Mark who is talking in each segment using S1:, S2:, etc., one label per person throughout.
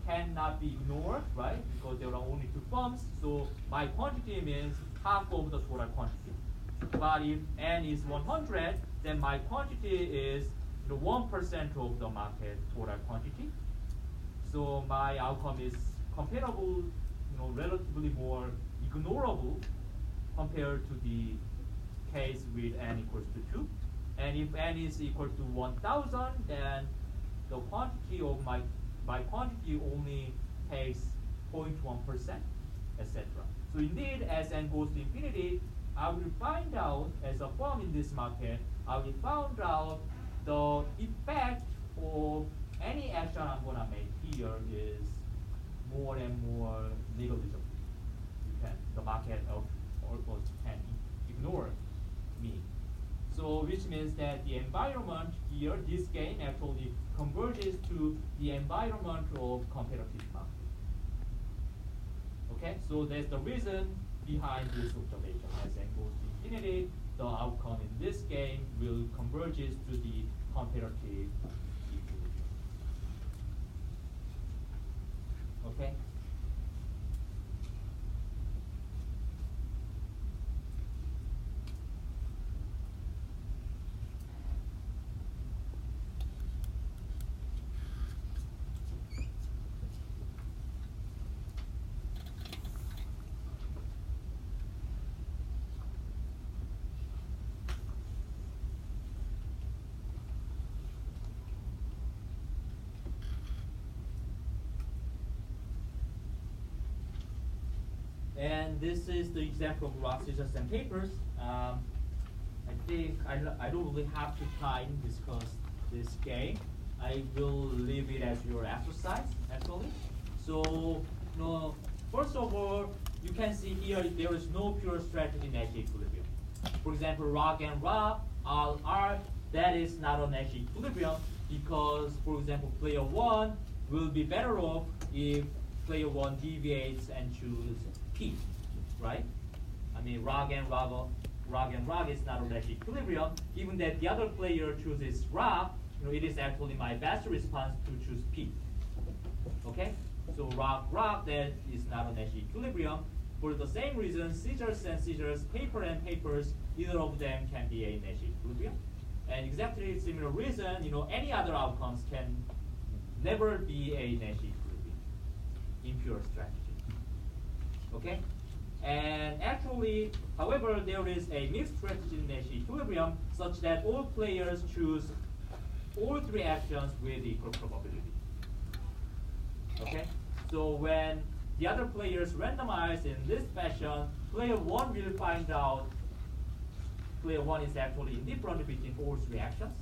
S1: cannot be ignored, right? Because there are only two firms, so my quantity means half of the total quantity. But if n is 100, then my quantity is 1% of the market total quantity. So my outcome is comparable, relatively more ignorable compared to the case with n equals to 2. And if n is equal to 1,000, then the quantity of my quantity only takes 0.1%, etc. So indeed, as n goes to infinity, I will find out, as a firm in this market, I will find out the effect of any action I'm going to make here is more and more negligible. The market almost can ignore me. So which means that the environment here, this game actually converges to the environment of competitive market. Okay, so that's the reason behind this observation. As n goes to infinity, the outcome in this game will converges to the competitive equilibrium. Okay. And this is the example of rock, scissors, and papers. I think I don't really have to time discuss this game. I will leave it as your exercise, actually. So, first of all, you can see here there is no pure strategy Nash equilibrium. For example, rock and rock, R, that is not a Nash equilibrium because, for example, player 1 will be better off if player 1 deviates and choose P, right? I mean, rock and rock is not a Nash equilibrium. Even that the other player chooses rock, it is actually my best response to choose P. Okay? So rock, that is not a Nash equilibrium. For the same reason, scissors and scissors, paper and papers, either of them can be a Nash equilibrium. And exactly similar reason, any other outcomes can never be a Nash equilibrium in pure strategy. Okay? And actually, however, there is a mixed strategy Nash equilibrium such that all players choose all three actions with equal probability. Okay? So when the other players randomize in this fashion, player 1 will find out player 1 is actually indifferent between all three actions.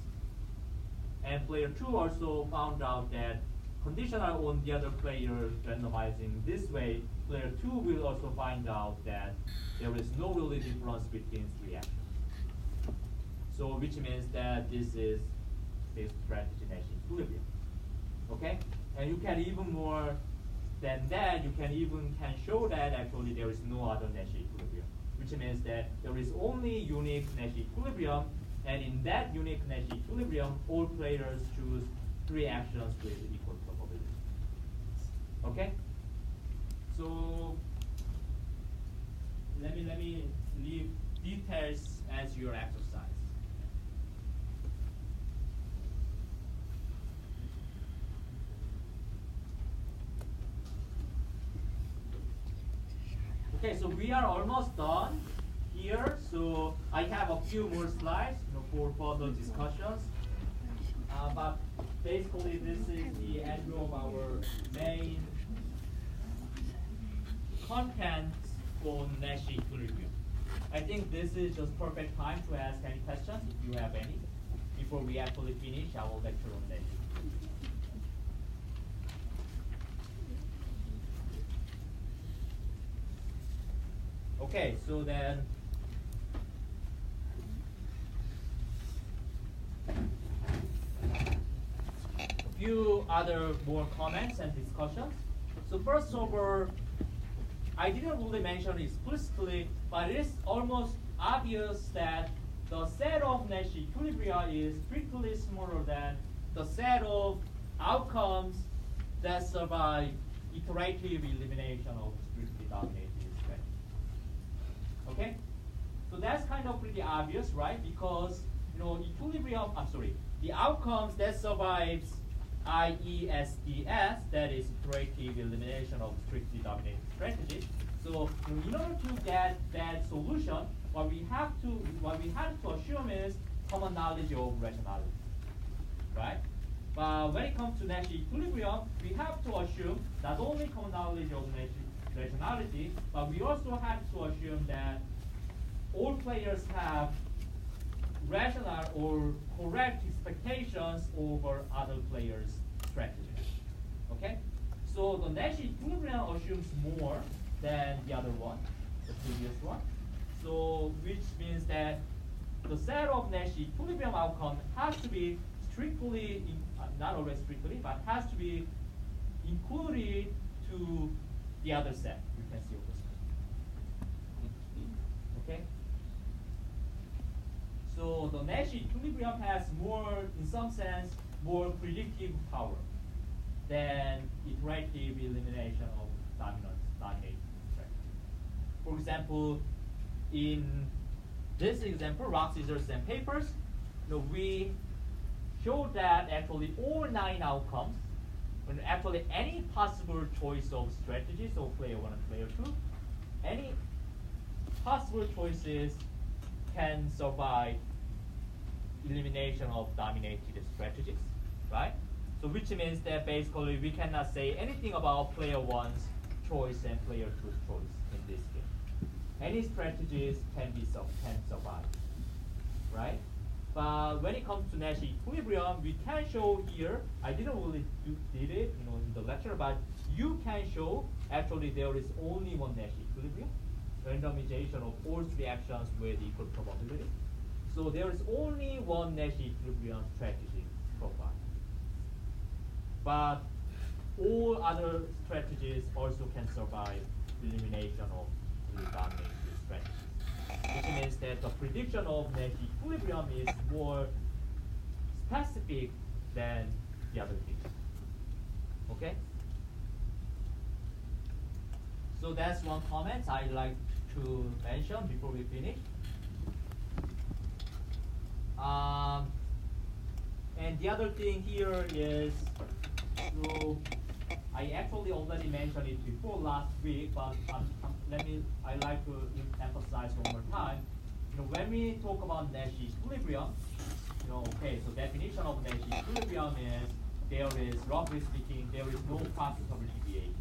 S1: And player 2 also found out that conditional on the other player randomizing this way, player 2 will also find out that there is no really difference between three actions. So which means that this is this strategy Nash equilibrium. Okay? And you can even more than that, you can show that actually there is no other Nash equilibrium, which means that there is only unique Nash equilibrium, and in that unique Nash equilibrium, all players choose three actions with equal probability. Okay? So let me leave details as your exercise. Okay, so we are almost done here. So I have a few more slides for further discussions. But basically, this is the end of our main content for Nash equilibrium. I think this is just perfect time to ask any questions if you have any before we actually finish our lecture on Nash equilibrium. Okay, so then a few other more comments and discussions. So first of all, I didn't really mention explicitly, but it is almost obvious that the set of Nash equilibria is strictly smaller than the set of outcomes that survive iterative elimination of strictly dominated strategy. Okay? So that's kind of pretty obvious, right? Because equilibrium, the outcomes that survives IESDS, that is iterative elimination of strictly dominated strategies. So in order to get that solution, what we have to assume is common knowledge of rationality, right? But when it comes to Nash equilibrium, we have to assume not only common knowledge of rationality, but we also have to assume that all players have rational or correct expectations over other players' strategies. Okay? So the Nash equilibrium assumes more than the other one, the previous one. So which means that the set of Nash equilibrium outcome has to be strictly, not always strictly, but has to be included to the other set. You can see over here. Okay? So the Nash equilibrium has more, in some sense, more predictive power than iterative elimination of dominating strategy. For example, in this example, rock, scissors, and papers, we showed that actually all 9 outcomes, when actually any possible choice of strategies, so player 1 and player 2, any possible choices can survive elimination of dominated strategies, right? So which means that basically we cannot say anything about player 1's choice and player 2's choice in this game. Any strategies can survive, right? But when it comes to Nash equilibrium, we can show here, I didn't really did it in the lecture, but you can show actually there is only one Nash equilibrium, randomization of all 3 actions with equal probability. So there is only one Nash equilibrium strategy profile. But all other strategies also can survive elimination of the dominated strategies. Which means that the prediction of Nash equilibrium is more specific than the other things. Okay? So that's one comment I'd like to mention before we finish. And the other thing here is, so I actually already mentioned it before last week, but I like to emphasize one more time. When we talk about Nash equilibrium, okay, so definition of Nash equilibrium is there is, roughly speaking, there is no profitable deviation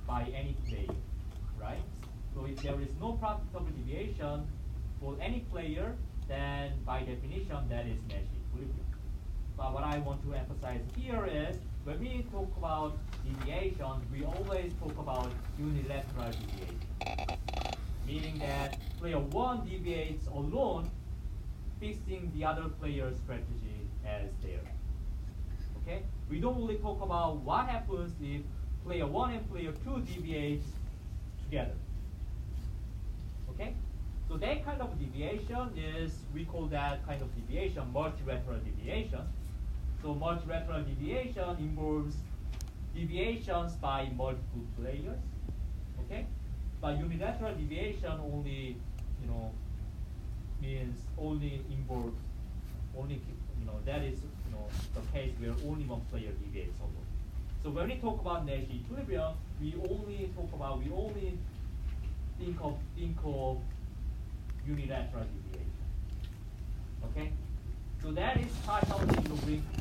S1: by any player, right? So if there is no profitable deviation for any player, then by definition that is Nash equilibrium. But what I want to emphasize here is when we talk about deviation, we always talk about unilateral deviation, meaning that player 1 deviates alone, fixing the other player's strategy as theirs. Okay? We don't really talk about what happens if player 1 and player 2 deviate together. Okay? So that kind of deviation is, we call that kind of deviation multilateral deviation. So multilateral deviation involves deviations by multiple players. Okay? But unilateral deviation only, means only involves that is the case where only one player deviates alone. So when we talk about Nash equilibrium, we only think of unilateral deviation. Okay? So that is partially linked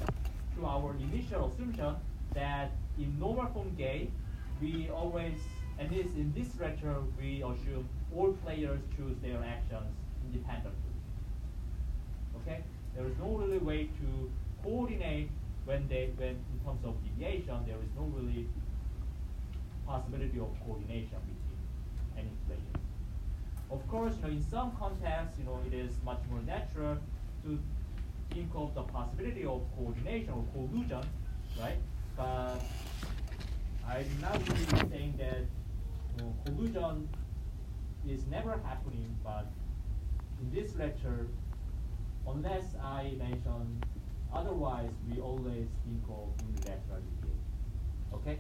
S1: to our initial assumption that in normal form game, we always, at least in this lecture, we assume all players choose their actions independently. Okay? There is no really way to coordinate when in terms of deviation, there is no really possibility of coordination between any players. Of course, in some contexts, it is much more natural to think of the possibility of coordination or collusion, right? But I'm not really saying that collusion is never happening, but in this lecture, unless I mention Otherwise, we always think of unilateral decay. Okay?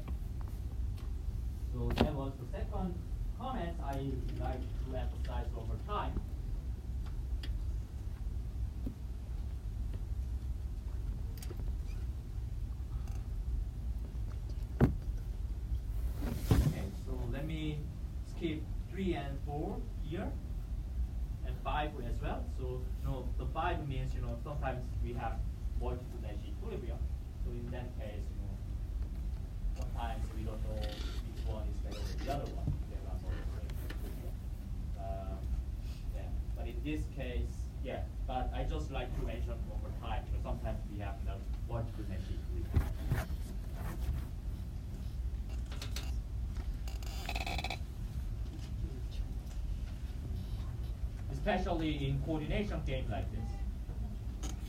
S1: So that was the second comment I would like to emphasize over time. Okay, so let me skip 3 and 4 here, and 5 as well. So the 5 means sometimes we have multiple Nash equilibrium. So in that case, sometimes we don't know which one is better than the other one. There are multiple equilibrium. Yeah. But in this case, yeah. But I just like to mention over time. Sometimes we have multiple Nash equilibrium. Especially in coordination game like this.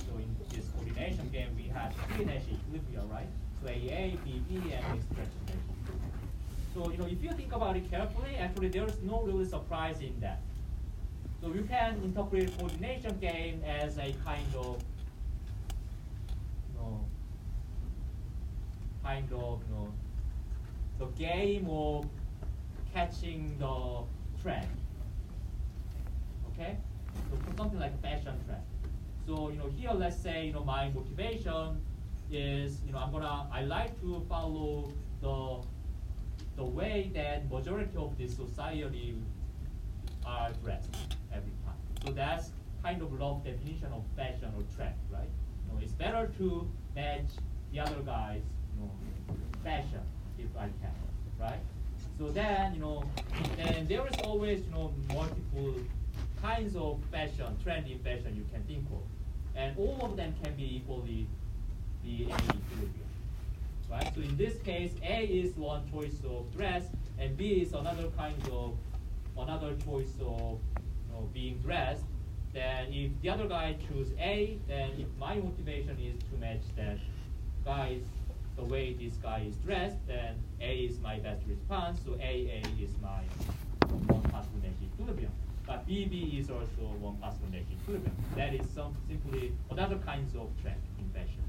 S1: So in this coordination game, we have 3 Nash equilibria, right? So AA, BB, and mixed Nash. So if you think about it carefully, actually there is no really surprise in that. So you can interpret coordination game as a kind of the game of catching the trend. Okay, so something like fashion trend. So here, let's say my motivation is I like to follow the way that majority of this society are dressed every time. So that's kind of rough definition of fashion or trend, right? It's better to match the other guys fashion if I can, right? So then then there is always multiple kinds of fashion, trendy fashion you can think of. And all of them can be equally be any equilibrium. Right? So in this case, A is one choice of dress, and B is another choice of being dressed. Then if the other guy choose A, then if my motivation is to match that guy's the way this guy is dressed, then A is my best response. So AA is my one possible Nash equilibrium. But BB is also one possible Nash equilibrium. That is simply another kinds of trend in fashion.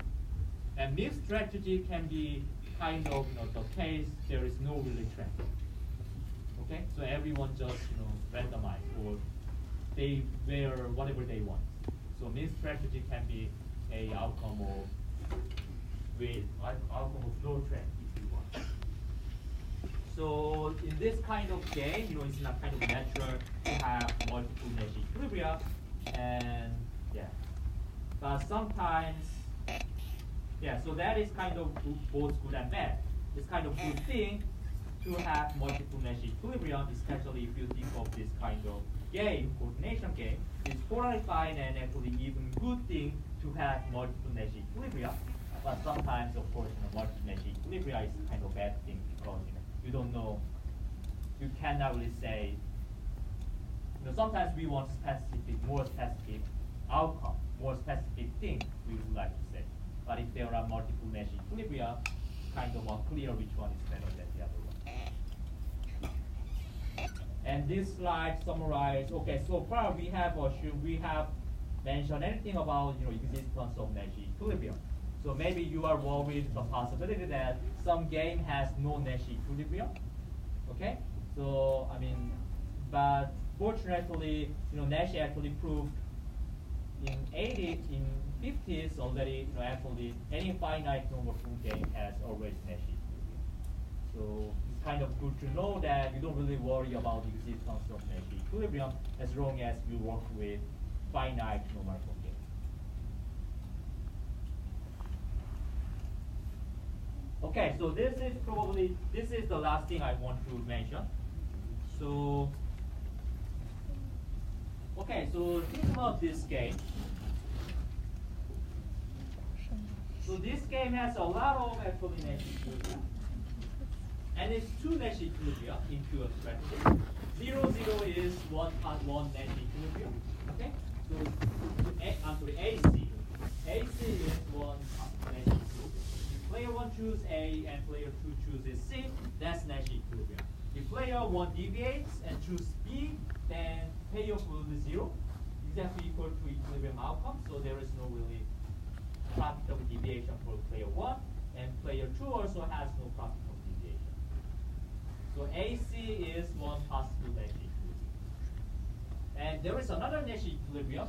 S1: And mixed strategy can be kind of the case there is no really trend. Okay, so everyone just randomize, or they wear whatever they want. So mixed strategy can be a outcome of no trend if you want. So in this kind of game, it's not kind of natural to have multiple Nash equilibria, and yeah. But sometimes, yeah. So that is kind of both good and bad. It's kind of good thing to have multiple Nash equilibrium, especially if you think of this kind of game, coordination game. It's totally fine and actually even good thing to have multiple Nash equilibria. But sometimes, of course, multiple Nash equilibria is kind of bad thing because you don't know, you cannot really say. Sometimes we want more specific outcome, more specific thing we would like to say. But if there are multiple Nash equilibria, kind of unclear which one is better than the other one. And this slide summarizes. Okay, so far we have mentioned anything about existence of Nash equilibrium. So maybe you are worried the possibility that some game has no Nash equilibrium. Okay, so but fortunately, Nash actually proved in 50s already. Actually, any finite number game has always Nash equilibrium. So it's kind of good to know that you don't really worry about the existence of Nash equilibrium as long as you work with finite numerical games. Okay, so this is the last thing I want to mention. So, okay, so think about this game. So this game has a lot of actually Nash equilibria. And it's two Nash equilibria in pure strategy. 0, 0 is one Nash equilibrium. Okay? So AC. AC is one Nash equilibrium. Player 1 chooses A and player 2 chooses C, that's Nash equilibrium. If player 1 deviates and chooses B, then payoff will be 0, exactly equal to equilibrium outcome, so there is no really profitable deviation for player 1, and player 2 also has no profitable deviation. So AC is one possible Nash equilibrium. And there is another Nash equilibrium,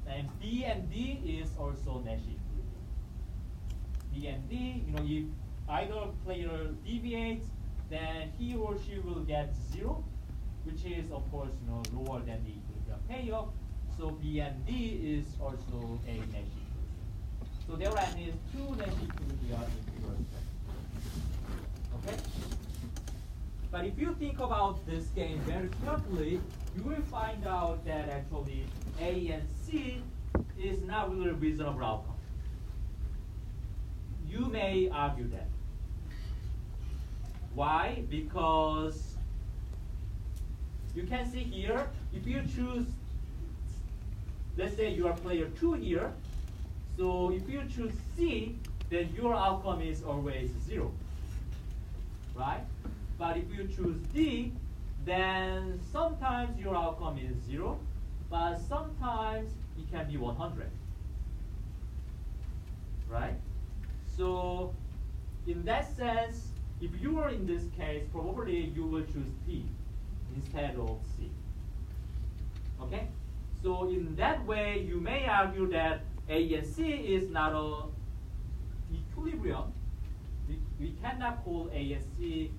S1: and B and D is also Nash equilibrium. B and D, if either player deviates, then he or she will get 0, which is of course lower than the equilibrium payoff. So B and D is also a Nash equilibrium. So there is 2 Nash equilibria in pure strategy. Okay? But if you think about this game very carefully, you will find out that actually A and C is not really a reasonable outcome. You may argue that. Why? Because you can see here, if you choose, let's say you are player 2 here, so if you choose C, then your outcome is always 0, right? But if you choose D, then sometimes your outcome is 0, but sometimes it can be 100, right? So in that sense, if you are in this case, probably you will choose D instead of C. Okay? So in that way, you may argue that A and C is not a equilibrium. We cannot call A and C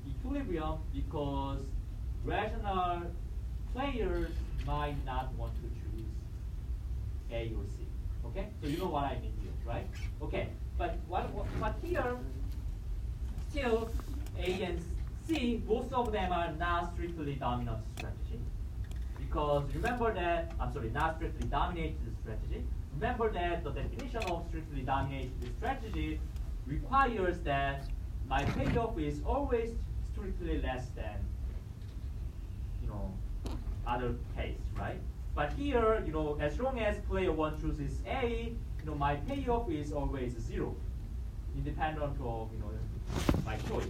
S1: equilibrium because rational players might not want to choose A or C. Okay? So you know what I mean here, right? Okay. But here, still, A and C, both of them are not strictly dominant strategy. Because remember that, not strictly dominated strategy. Remember that the definition of strictly dominated strategy requires that my payoff is always strictly less than, other case, right? But here, as long as player 1 chooses A, my payoff is always 0, independent of, my choice.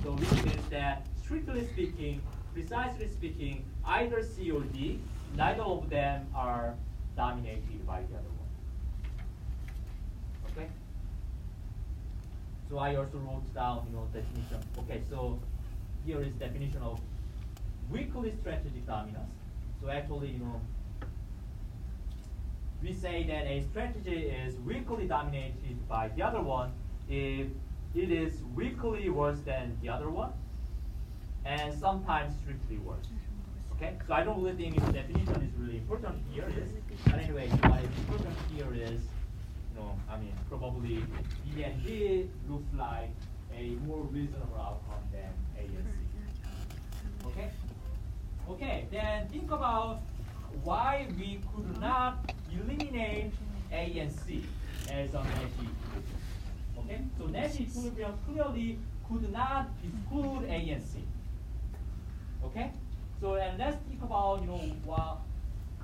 S1: So which means that, strictly speaking, precisely speaking, either C or D, neither of them are dominated by the other one. Okay? So I also wrote down, definition. Okay, so here is definition of weakly strategic dominance. So actually, we say that a strategy is weakly dominated by the other one if it is weakly worse than the other one, and sometimes strictly worse. Okay, so I don't really think the definition is really important here. But anyway, what is important here is, probably B and D looks like a more reasonable outcome than A and C. Okay. Okay, then think about why we could not eliminate A and C as a Nash equilibrium. Okay, so Nash equilibrium clearly could not exclude A and C. Okay, so and let's think about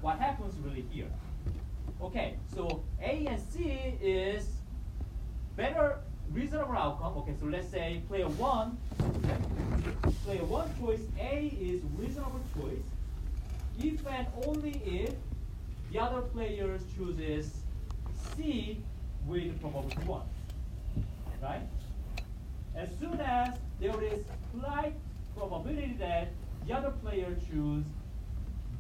S1: what happens really here. Okay, so A and C is better reasonable outcome. Okay, so let's say player 1. Okay, player 1 choice A is reasonable choice if and only if the other player chooses C with probability 1. Right? As soon as there is slight probability that the other player chooses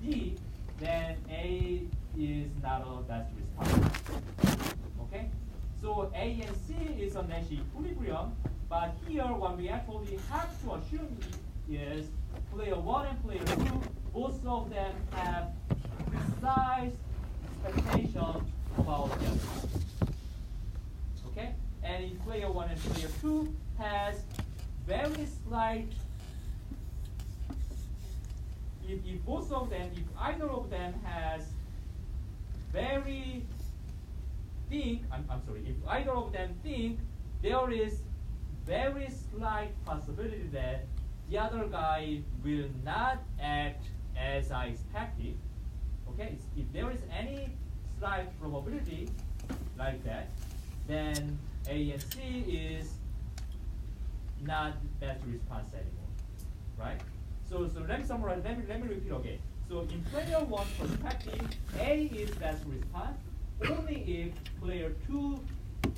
S1: D, then A is not a best response. Okay? So A and C is a Nash equilibrium, but here what we actually have to assume is player 1 and player 2, both of them have precise expectation about the other one. Okay? And if player 1 and player 2 has very slight, if either of them has very think, if either of them think there is very slight possibility that the other guy will not act as I expected, okay, if there is any slight probability like that, then A and C is not best response anymore, right? So let me summarize, let me repeat again. So in player 1 perspective, A is best response, only if player 2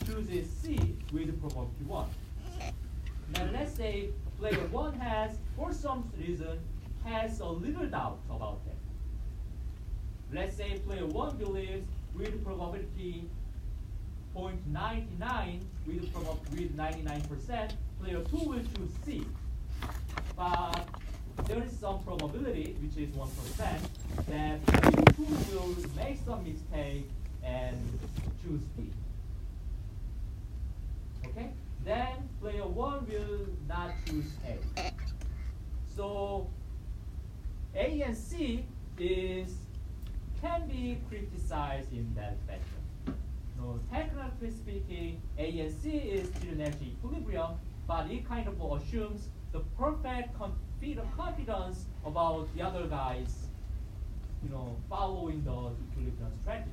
S1: chooses C with probability 1. Now let's say player 1 has, for some reason, has a little doubt about that. Let's say player 1 believes with probability 0.99 with 99%, player 2 will choose C. But there is some probability, which is 1%, that player 2 will make some mistake and choose B. Okay? Then player 1 will not choose A. So A and C can be criticized in that fashion. So technically speaking, A and C is still Nash equilibrium, but it kind of assumes the perfect confidence about the other guys, following the equilibrium strategy.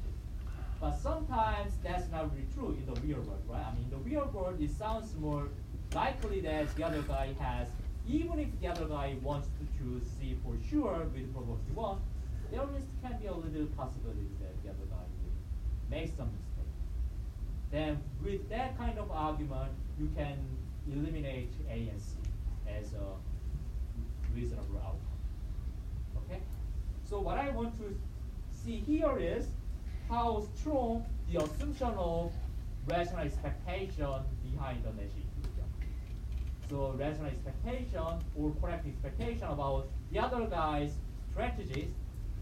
S1: But sometimes that's not really true in the real world, right? I mean, in the real world, it sounds more likely that the other guy has, even if the other guy wants to choose C for sure with probability 1, there can be a little possibility that the other guy will make some mistake. Then with that kind of argument, you can eliminate A and C as a reasonable outcome. Okay? So what I want to see here is how strong the assumption of rational expectation behind the Nash equilibrium. So rational expectation or correct expectation about the other guy's strategies,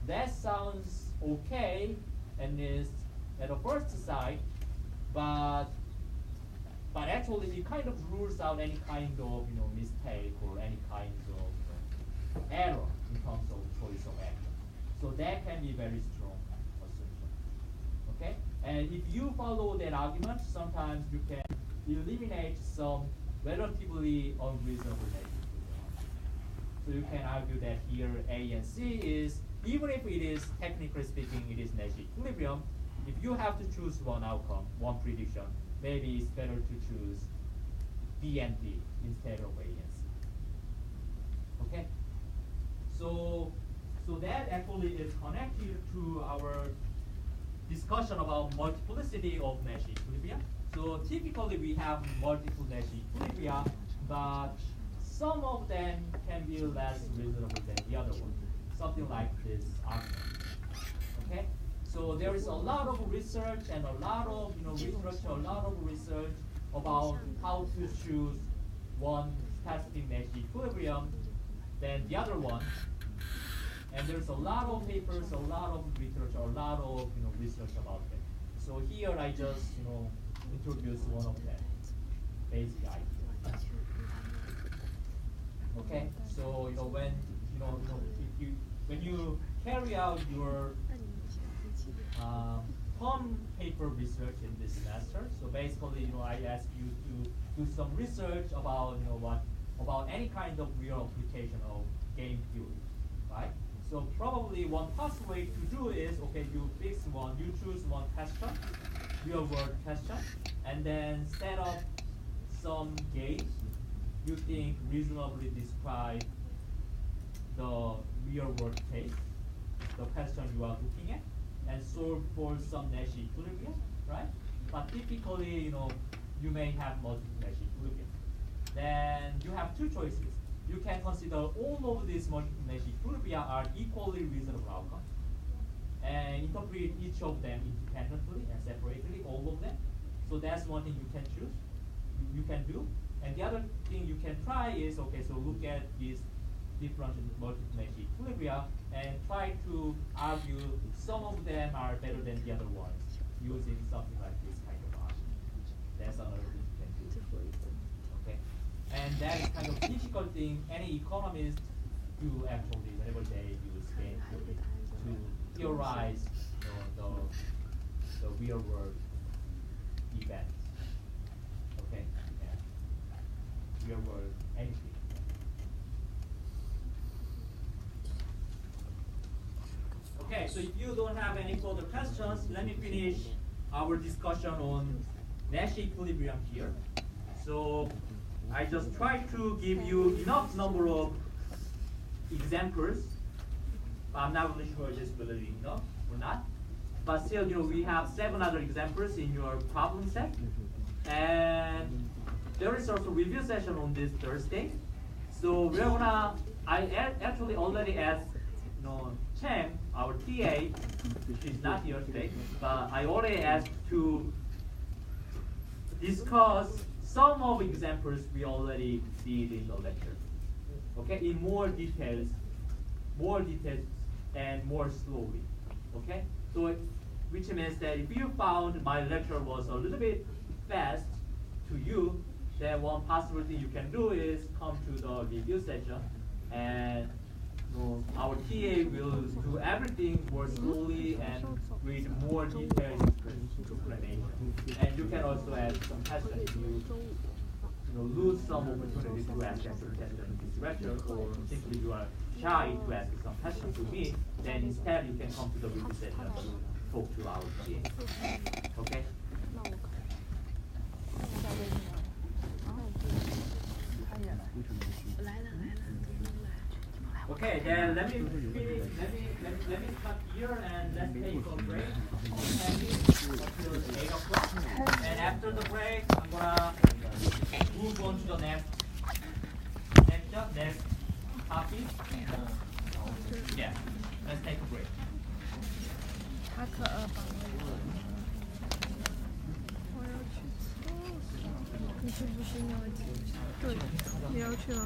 S1: that sounds okay and is at a first sight, but actually it kind of rules out any kind of mistake or any kind of error in terms of choice of action. So that can be very strong assumption. Okay? And if you follow that argument, sometimes you can eliminate some relatively unreasonable negative. So you can argue that here A and C is, even if it is technically speaking it is Nash equilibrium, if you have to choose one outcome, one prediction, maybe it's better to choose B and D instead of A and C. Okay? So that actually is connected to our discussion about multiplicity of Nash equilibria. So typically we have multiple Nash equilibria, but some of them can be less reasonable than the other one. Something like this argument. Okay? So there is a lot of research and a lot of research about how to choose one specific Nash equilibrium than the other one. And there's a lot of papers, a lot of research, a lot of research about it. So here I just introduce one of them, basic idea. Okay, so when you carry out your term paper research in this semester, so basically I ask you to do some research about about any kind of real application of game theory, right? So probably one possible way to do is, okay, you choose one question, real world question, and then set up some games you think reasonably describe the real world case, the question you are looking at, and solve for some Nash equilibrium, right? But typically, you may have multiple Nash equilibrium. Then you have two choices. You can consider all of these multiple Nash equilibria are equally reasonable outcomes, and interpret each of them independently and separately, all of them. So that's one thing you can choose, you can do. And the other thing you can try is, okay, so look at these different multiple Nash equilibria and try to argue some of them are better than the other ones using something like this kind of argument. That's another thing you can do. Okay? And that is kind of difficult thing any economist do actually whenever they use game theory to theorize the real world events. Okay? Yeah. Real world anything. Okay, so if you don't have any further questions, let me finish our discussion on Nash equilibrium here. So I just try to give you enough number of examples, but I'm not really sure this will be enough or not. but still, we have 7 other examples in your problem set. And there is also review session on this Thursday. So we're gonna, actually already asked Chen, our TA, she's not here today, but I already asked to discuss some of examples we already did in the lecture. Okay, in more details and more slowly. Okay, so which means that if you found my lecture was a little bit fast to you, then one possible thing you can do is come to the review session, and our TA will do everything more slowly and with more detailed explanation. And you can also ask some questions if you lose some opportunity to ask some questions in this lecture, or simply you are shy to ask some questions to me, then instead you can come to the review session to talk to our TA. Okay? Okay, then let me stop here and let's take a break until 8 o'clock. And after the break, I'm gonna move on to the next topic. Yeah, let's take a break.
S2: 他可把我要去厕所，你是不是尿急？对，你要去了。